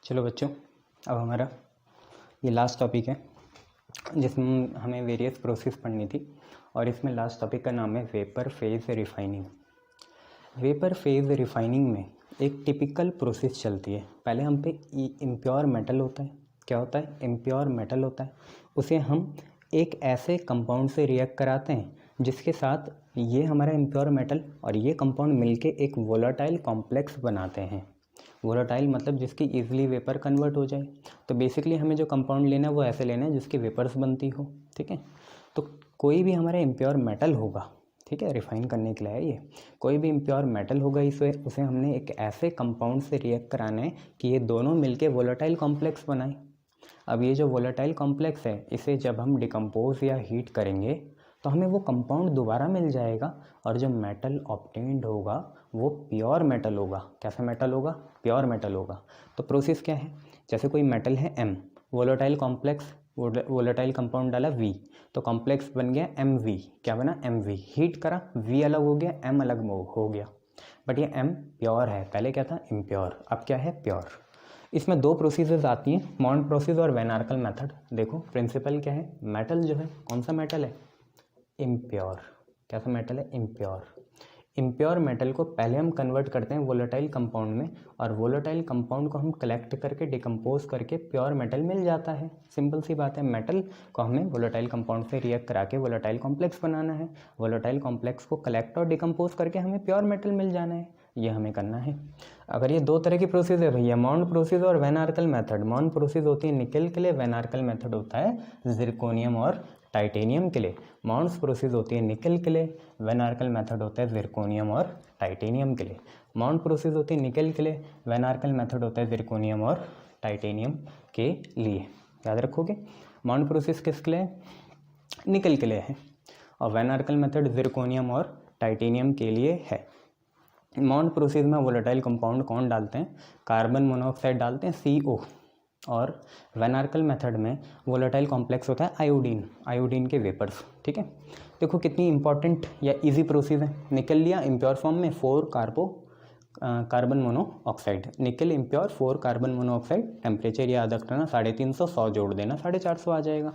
चलो बच्चों, अब हमारा ये लास्ट टॉपिक है जिसमें हमें वेरियस प्रोसेस पढ़नी थी और इसमें लास्ट टॉपिक का नाम है vapour phase refining. Vapour phase refining में एक टिपिकल प्रोसेस चलती है। पहले हम पे इम्प्योर मेटल होता है। क्या होता है? इम्प्योर मेटल होता है। उसे हम एक ऐसे कंपाउंड से रिएक्ट कराते हैं जिसके साथ ये हमारा इम्प्योर मेटल और ये कंपाउंड मिलके एक वोलेटाइल कॉम्प्लेक्स बनाते हैं। वोलेटाइल मतलब जिसकी इजीली वेपर कन्वर्ट हो जाए। तो बेसिकली हमें जो कंपाउंड लेना है वो ऐसे लेना है जिसकी वेपर्स बनती हो। ठीक है, तो कोई भी हमारा इम्प्योर मेटल होगा, ठीक है, रिफाइन करने के लिए है ये, कोई भी इम्प्योर मेटल होगा उसे हमने एक ऐसे कंपाउंड से रिएक्ट कराना है कि ये दोनों मिलके वोलेटाइल कॉम्प्लेक्स बनाए। अब ये जो वोलेटाइल कॉम्प्लेक्स है इसे जब हम डिकम्पोज या हीट करेंगे तो हमें वो कंपाउंड दोबारा मिल जाएगा और जो मेटल ऑब्टेन्ड होगा वो प्योर मेटल होगा। कैसा मेटल होगा? प्योर मेटल होगा। तो प्रोसेस क्या है? जैसे कोई मेटल है M, volatile complex, volatile compound डाला V, तो कॉम्प्लेक्स बन गया MV। क्या बना? MV। हीट करा, V अलग हो गया, M अलग हो गया। बट ये M प्योर है, पहले क्या था? इम्प्योर, अब क्या है? प्योर। इसमें दो प्रोसीजर्स आती हैं, मॉन्ड प्रोसेस और वैन आर्कल मेथड। देखो प्रिंसिपल क्या है? मेटल जो है कौन सा मेटल है? इम्प्योर। कैसा मेटल है? इम्प्योर। इम्प्योर मेटल को पहले हम कन्वर्ट करते हैं वोलेटाइल कंपाउंड में और वोलेटाइल कंपाउंड को हम कलेक्ट करके डिकम्पोज करके प्योर मेटल मिल जाता है। सिंपल सी बात है, मेटल को हमें वोलेटाइल कंपाउंड से रिएक्ट करा के वोलेटाइल कॉम्प्लेक्स बनाना है, वोलेटाइल कॉम्प्लेक्स को कलेक्ट और डिकम्पोज करके हमें प्योर मेटल मिल जाना है, ये हमें करना है। अगर ये दो तरह की प्रोसेस है भैया, मॉन्ड प्रोसेस और वैन आर्कल मेथड। मॉन्ड प्रोसेस होती है निकेल के लिए, वैन आर्कल मेथड होता है जिरकोनियम और टाइटेनियम के लिए। मॉन्ड्स प्रोसेस होती है निकेल के लिए, वैन आर्कल मेथड होता है जिरकोनियम और टाइटेनियम के लिए। मॉन्ड प्रोसेस होती है निकेल के लिए, वैन आर्कल मेथड होता है जिरकोनियम और टाइटेनियम के लिए। याद रखोगे, मॉन्ड प्रोसेस किसके लिए? निकेल के लिए है और वैन आर्कल मेथड जिरकोनियम और टाइटेनियम के लिए है। मॉन्ड प्रोसेस में वोलेटाइल कंपाउंड कौन डालते हैं? कार्बन मोनोऑक्साइड डालते हैं, CO। और वैन आर्कल मेथड में वोलेटाइल कॉम्प्लेक्स होता है आयोडीन, आयोडीन के वेपर्स। ठीक है, देखो कितनी इंपॉर्टेंट या इजी प्रोसेस है। निकल लिया इम्प्योर फॉर्म में 4 कार्बन मोनोऑक्साइड, निकल इम्प्योर 4 कार्बन मोनोऑक्साइड। टेम्परेचर याद रखना 350, 100 जोड़ देना 450 आ जाएगा।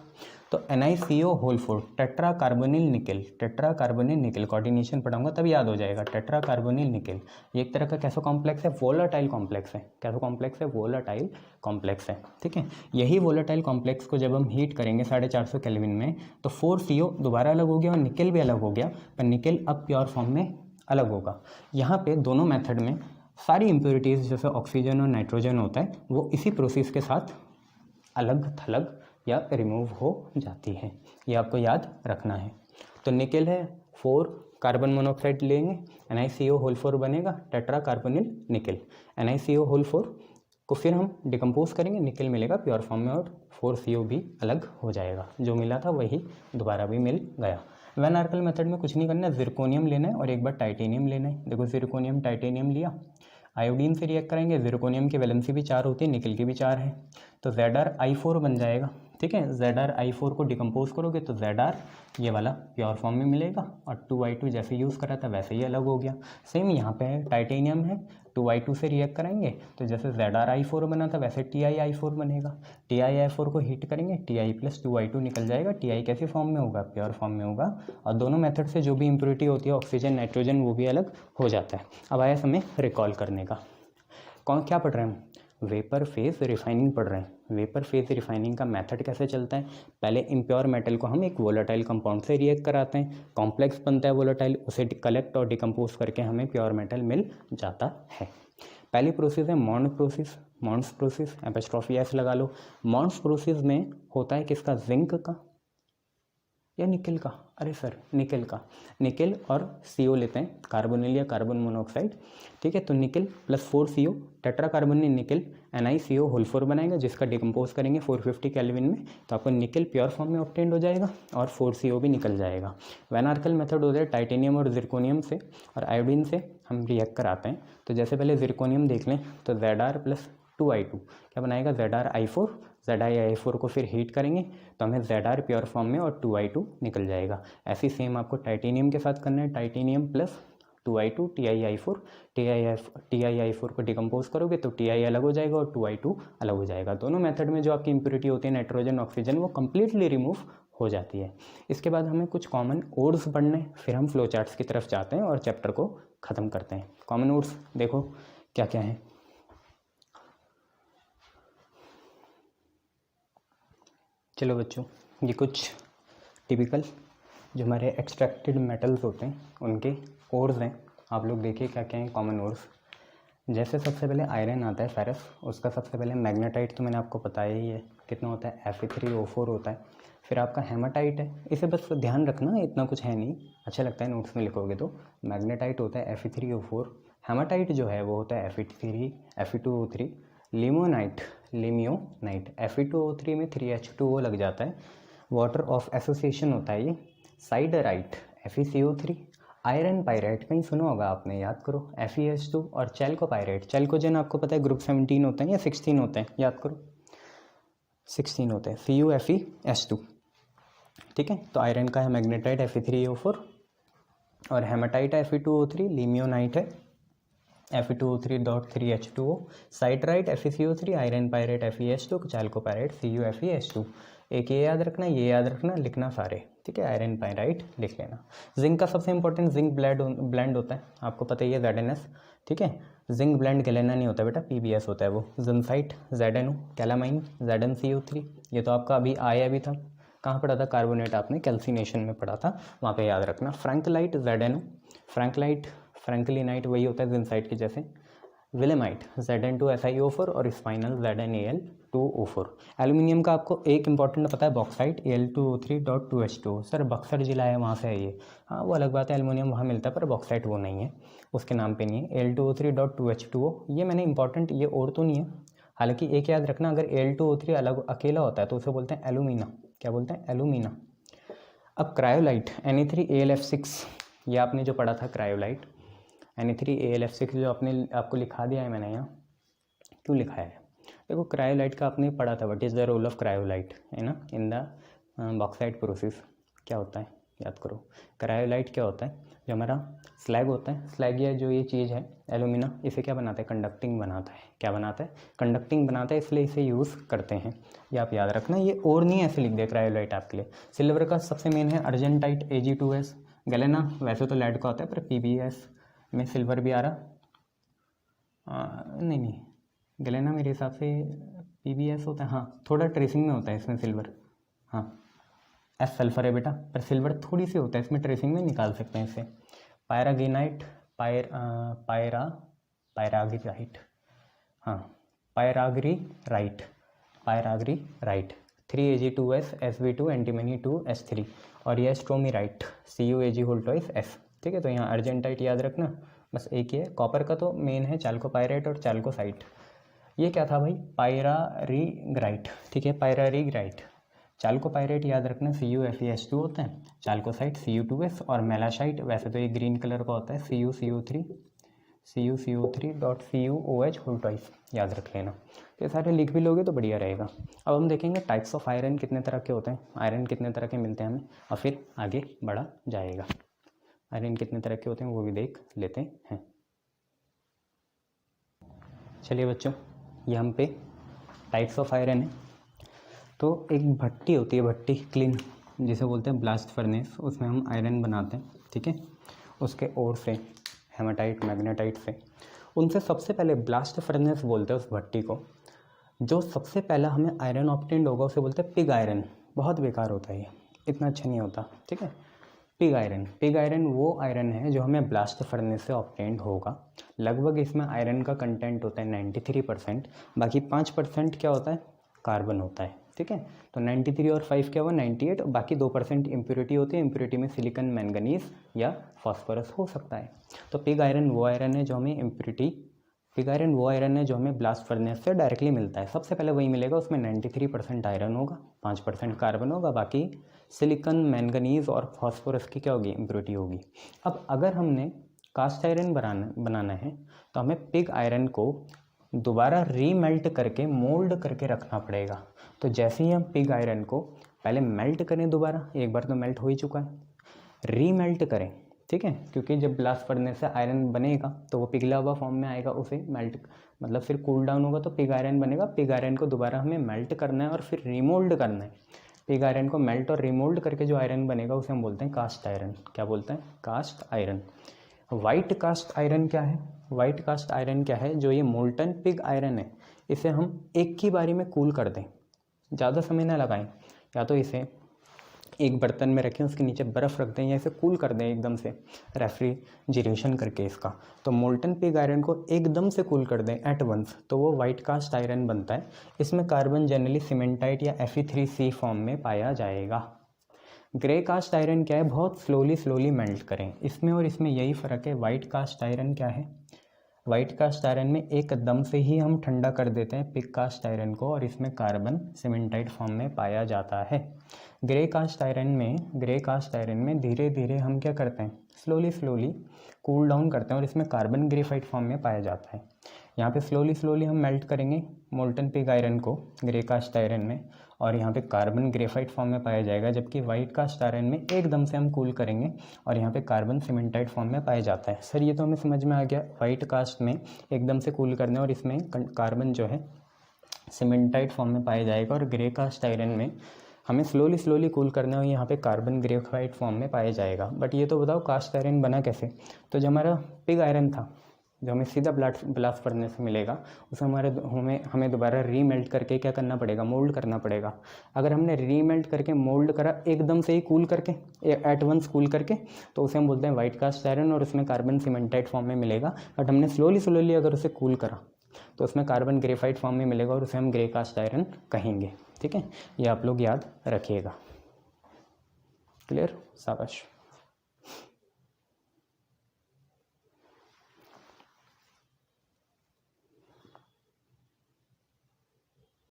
तो NiCO होल 4 टेट्रा कार्बोनिल निकल, टेट्रा कार्बोनिल निकल, कोऑर्डिनेशन पढ़ाऊंगा तब याद हो जाएगा। टेट्रा कार्बोनिल निकल ये एक तरह का कैसा कॉम्प्लेक्स है? वोलेटाइल कॉम्प्लेक्स है। कैसा कॉम्प्लेक्स है? वोलेटाइल कॉम्प्लेक्स है। ठीक है, यही वोलेटाइल कॉम्प्लेक्स को जब हम हीट करेंगे 450 केल्विन में तो 4CO दोबारा अलग हो गया और निकल भी अलग हो गया, पर निकल अब प्योर फॉर्म में अलग होगा। यहाँ पे दोनों मेथड में सारी इम्प्योरिटीज़ जैसे ऑक्सीजन और नाइट्रोजन होता है वो इसी प्रोसेस के साथ अलग थलग या रिमूव हो जाती है, ये आपको याद रखना है। तो निकल है 4 कार्बन मोनोऑक्साइड लेंगे, NiCO होल 4 बनेगा, टेट्रा कार्बोनिल निकल। NiCO होल 4 को फिर हम डिकम्पोज करेंगे, निकल मिलेगा प्योर फॉर्म में और 4CO भी अलग हो जाएगा। जो मिला था वही दोबारा भी मिल गया। वैन आर्कल मेथड में कुछ नहीं करना है, जिरकोनियम लेना है और एक बार टाइटेनियम लेना है। देखो जिरकोनियम टाइटेनियम लिया, आयोडीन से रिएक्ट करेंगे, जिरकोनियम की वैलेंसी भी 4 होती है, निकल की भी 4 है, तो ZrI4 बन जाएगा। ठीक है, ZrI4 को डिकम्पोज करोगे तो Zr ये वाला प्योर फॉर्म में मिलेगा और 2I2 जैसे यूज़ करा था वैसे ही अलग हो गया। सेम यहाँ पे है, टाइटेनियम है, 2I2 से रिएक्ट करेंगे तो जैसे ZrI4 बना था वैसे TiI4 बनेगा। TiI4 को हीट करेंगे, Ti + 2I2 निकल जाएगा। Ti कैसे फॉर्म में होगा? प्योर फॉर्म में होगा। और दोनों मेथड से जो भी इम्प्योरिटी होती है ऑक्सीजन नाइट्रोजन वो भी अलग हो जाता है। अब आया समय रिकॉल करने का। क्या पढ़ रहे हैं हम? वेपर फेज रिफाइनिंग पढ़ रहे हैं। वेपर फेज रिफाइनिंग का मेथड कैसे चलता है? पहले इम्प्योर मेटल को हम एक वोलेटाइल कंपाउंड से रिएक्ट कराते हैं, कॉम्प्लेक्स बनता है वोलेटाइल, उसे कलेक्ट और डिकम्पोज करके हमें प्योर मेटल मिल जाता है। पहली प्रोसेस है मॉन्ड प्रोसेस। मॉन्ड्स प्रोसेस एपिस्ट्रॉफी S लगा लो। मॉन्ड्स प्रोसेस में होता है किसका? जिंक का या निकल का? अरे सर निकल का। निकल और CO लेते हैं, कार्बोनिल या कार्बन मोनोऑक्साइड। ठीक है, तो निकल + 4CO टेट्रा कार्बोनिल निकल NiCO होल 4 बनाएगा, जिसका डिकम्पोज करेंगे 450 केल्विन में तो आपको निकल प्योर फॉर्म में ऑब्टेन्ड हो जाएगा और 4CO भी निकल जाएगा। वैन आर्कल मेथड होता है टाइटेनियम और जिरकोनियम से और आयोडीन से हम रिएक्ट कराते हैं। तो जैसे पहले जिरकोनियम देख लें तो Zr + 2I2 क्या बनाएगा? ZrI4। ZrI4 को फिर हीट करेंगे तो हमें Zr प्योर फॉर्म में और 2I2 निकल जाएगा। ऐसे सेम आपको टाइटेनियम के साथ करना है, टाइटेनियम + 2i2 TiI4, TiI4 को डिकम्पोज करोगे तो Ti अलग हो जाएगा और 2i2 अलग हो जाएगा। दोनों मेथड में जो आपकी इम्प्योरिटी होती है नाइट्रोजन ऑक्सीजन वो कम्प्लीटली रिमूव हो जाती है। इसके बाद हमें कुछ कॉमन ओड्स पढ़ने, फिर हम फ्लो चार्ट्स की तरफ जाते हैं और चैप्टर को ख़त्म करते हैं। कॉमन ओड्स देखो क्या क्या है। चलो बच्चों, ये कुछ टिपिकल जो हमारे एक्सट्रैक्टेड मेटल्स होते हैं उनके ओर्स हैं। आप लोग देखिए क्या क्या हैं कॉमन ओर्स। जैसे सबसे पहले आयरन आता है फेरस, उसका सबसे पहले मैग्नेटाइट तो मैंने आपको बताया ही है कितना होता है, Fe3O4 होता है। फिर आपका हेमाटाइट है, इसे बस ध्यान रखना, इतना कुछ है नहीं, अच्छा लगता है नोट्स में लिखोगे तो। मैग्नेटाइट होता है Fe3O4, हेमाटाइट जो है वो होता है Fe2O3, लिमोनाइट Fe2O3 में 3H2O लग जाता है, वाटर ऑफ एसोसिएशन होता है ये। साइडराइट FeCO3, आयरन पायराइट कहीं सुना होगा आपने, याद करो, FeS2 और चैल्कोपायराइट। चैल्कोजन आपको पता है ग्रुप 17 होते हैं या 16 होते हैं, याद करो 16 होते हैं, CuFeS2। ठीक है, तो आयरन का है मैग्नेटाइट Fe3O4 और हेमाटाइट है Fe2O3, लिमियोनाइट है Fe2O3.3H2O, siderite FeCO3, iron pyrite FeS2, चैल्कोपायराइट CuFeS2। एक ये याद रखना, ये याद रखना, लिखना सारे, ठीक है, आयरन पायराइट लिख लेना। जिंक का सबसे इंपॉर्टेंट जिंक ब्लेंड होता है, आपको पता ही है ZnS, ठीक है। जिंक ब्लेंड गैलेना नहीं होता बेटा, PbS होता है वो। जिंसाइट ZnO, कैलामाइन ZnCO3, ये तो आपका अभी आया भी था, कहाँ पढ़ा था, कार्बोनेट आपने कैल्सिनेशन में पढ़ा था, वहाँ पे याद रखना। फ्रैंकलाइट ZnO, फ्रैंकलिनाइट वही होता है जिंसाइट के जैसे। विलेमाइट Zn2SiO4 और स्पाइनल ZnAl2O4। एल्यूमिनियम का आपको एक इंपॉर्टेंट पता है, बॉक्साइट Al2O3.2H2O। सर बक्सर जिला है वहाँ से है ये, हाँ वो अलग बात है, एल्यूमिनियम वहाँ मिलता है पर बॉक्साइट वो नहीं है, उसके नाम पे नहीं है। Al2O3.2H2O ये मैंने इंपॉर्टेंट, ये और तो नहीं है, हालांकि एक याद रखना, अगर Al2O3 अलग अकेला होता है तो उसे बोलते हैं एलुमिना। क्या बोलते हैं, एलुमिना। अब क्रायोलाइट Na3AlF6, ये आपने जो पढ़ा था क्रायोलाइट Na3AlF6 जो आपको लिखा दिया है मैंने यहाँ, क्यों लिखा है देखो, क्रायोलाइट का आपने पढ़ा था, what is the role of cryolite, है ना, इन द बॉक्साइट प्रोसेस। क्या होता है याद करो, क्रायोलाइट क्या होता है, जो हमारा स्लैग होता है, स्लैग या जो ये चीज़ है एलुमिना, इसे क्या बनाता है, कंडक्टिंग बनाता है। क्या बनाता है, कंडक्टिंग बनाता है, इसलिए इसे यूज़ करते हैं, ये आप याद रखना। ये और नहीं ऐसे लिख दे क्रायोलाइट आपके लिए। सिल्वर का सबसे मेन है अर्जेंटाइट Ag2S, गैलेना वैसे तो लेड का होता है पर PbS में सिल्वर भी आ रहा, नहीं गैलेना मेरे हिसाब से PbS होता है, हाँ थोड़ा ट्रेसिंग में होता है इसमें सिल्वर, हाँ एस सल्फर है बेटा, पर सिल्वर थोड़ी सी होता है इसमें, ट्रेसिंग में निकाल सकते हैं इसे। पायरागिनाइट पायरागिराइट, हाँ पायराग्रीराइट 3Ag2S Sb2 एंटीमनी 2S3 और यह स्ट्रोमीराइट CuAg2S। ठीक है, तो यहाँ अर्जेंटाइट याद रखना, बस एक ही है। कॉपर का तो मेन है चाल्कोपायराइट और चाल्कोसाइट। ये क्या था भाई, पायरारीग्राइट, ठीक है, पायरारीग्राइट। चाल्कोपायराइट याद रखना CuFeS2 होता है, चाल्कोसाइट Cu2S और मेलासाइट वैसे तो ये ग्रीन कलर का होता है CuCO3.CuOH याद रख लेना। तो ये सारे लिख भी लोगे तो बढ़िया रहेगा। अब हम देखेंगे टाइप्स ऑफ आयरन कितने तरह के होते हैं, आयरन कितने तरह के मिलते हैं हमें, और फिर आगे बढ़ा जाएगा। आयरन कितने तरह के होते हैं वो भी देख लेते हैं। चलिए बच्चों, ये हम पे टाइप्स ऑफ आयरन है। तो एक भट्टी होती है, भट्टी क्लीन जिसे बोलते हैं ब्लास्ट फर्नेस, उसमें हम आयरन बनाते हैं, ठीक है। उसके ओर से हेमाटाइट मैग्नेटाइट से, उनसे सबसे पहले ब्लास्ट फर्नेस बोलते हैं उस भट्टी को। जो सबसे पहला हमें आयरन ऑब्टेन्ड होगा उसे बोलते हैं पिग आयरन। बहुत बेकार होता है ये, इतना अच्छा नहीं होता, ठीक है। पिग आयरन वो आयरन है जो हमें ब्लास्ट फर्नेस से ऑब्टेन्ड होगा। लगभग इसमें आयरन का कंटेंट होता है 93%, बाकी 5% क्या होता है, कार्बन होता है, ठीक है। तो 93 और 5 क्या हुआ 98, बाकी 2% इम्प्योरिटी होती है। इम्प्योरिटी में सिलिकॉन, मैंगनीज या फॉस्फोरस हो सकता है। तो पिग आयरन वो आयरन है जो हमें ब्लास्ट फर्नेस से डायरेक्टली मिलता है। सबसे पहले वही मिलेगा, उसमें 93% आयरन होगा, 5% कार्बन होगा, बाकी सिलिकॉन, मैंगनीज और फॉस्फोरस की क्या होगी, इम्प्योरिटी होगी। अब अगर हमने कास्ट आयरन बनाना है तो हमें पिग आयरन को दोबारा रीमेल्ट करके मोल्ड करके रखना पड़ेगा। तो जैसे ही हम पिग आयरन को पहले मेल्ट करें, दोबारा एक बार तो मेल्ट हो ही चुका है, रीमेल्ट करें ठीक है, क्योंकि जब ब्लास्ट पड़ने से आयरन बनेगा तो वो पिघला हुआ फॉर्म में आएगा, उसे मेल्ट मतलब फिर कूल डाउन होगा तो पिग आयरन बनेगा। पिग आयरन को दोबारा हमें मेल्ट करना है और फिर रिमोल्ड करना है। पिग आयरन को मेल्ट और रिमोल्ड करके जो आयरन बनेगा उसे हम बोलते हैं कास्ट आयरन। क्या बोलते हैं? Cast iron. White cast iron क्या है? वाइट कास्ट आयरन क्या है? जो ये मोल्टन पिग आयरन है, इसे हम एक ही बारी में कूल कर दें, ज़्यादा समय ना लगाएं, या तो इसे एक बर्तन में रखें, उसके नीचे बर्फ़ रख दें, या इसे कूल कर दें एकदम से रेफ्रिजरेशन करके इसका। तो मोल्टन पिग आयरन को एकदम से कूल कर दें एट वंस, तो वो वाइट कास्ट आयरन बनता है। इसमें कार्बन जनरली सीमेंटाइट या Fe3C फॉर्म में पाया जाएगा। ग्रे कास्ट आयरन क्या है? बहुत स्लोली मेल्ट करें। इसमें और इसमें यही फ़र्क है। वाइट कास्ट आयरन क्या है? वाइट कास्ट आयरन में एकदम से ही हम ठंडा कर देते हैं पिग कास्ट आयरन को, और इसमें कार्बन सीमेंटाइट फॉर्म में पाया जाता है। ग्रे कास्ट आयरन में धीरे धीरे हम क्या करते हैं? स्लोली कूल डाउन करते हैं, और इसमें कार्बन ग्रेफाइट फॉर्म में पाया जाता है। यहाँ पे स्लोली हम मेल्ट करेंगे मोल्टन पिग आयरन को ग्रे कास्ट आयरन में, और यहाँ पे कार्बन ग्रेफाइट फॉर्म में पाया जाएगा, जबकि वाइट कास्ट आयरन में एकदम से हम कूल करेंगे और यहाँ पे कार्बन सीमेंटाइट फॉर्म में पाया जाता है। सर ये तो हमें समझ में आ गया, वाइट कास्ट में एकदम से कूल करने और इसमें कार्बन जो है सीमेंटाइट फॉर्म में पाया जाएगा, और ग्रे कास्ट आयरन में हमें स्लोली कूल करना है और यहाँ पे कार्बन ग्रेफाइट फॉर्म में पाया जाएगा। बट ये तो बताओ कास्ट आयरन बना कैसे? तो जो हमारा पिग आयरन था, जो हमें सीधा ब्लास्ट पड़ने से मिलेगा, उसे हमें दोबारा रीमेल्ट करके क्या करना पड़ेगा? मोल्ड करना पड़ेगा। अगर हमने रीमेल्ट करके मोल्ड करा एकदम से ही कूल करके, एट वंस कूल करके, तो उसे हम बोलते हैं वाइट कास्ट आयरन, और उसमें कार्बन सीमेंटाइट फॉर्म में मिलेगा। बट हमने स्लोली अगर उसे कूल करा तो उसमें कार्बन ग्रेफाइट फॉर्म में मिलेगा, और उसे हम ग्रे कास्ट आयरन कहेंगे। ठीक है, ये आप लोग याद रखिएगा। क्लियर? शाबाश।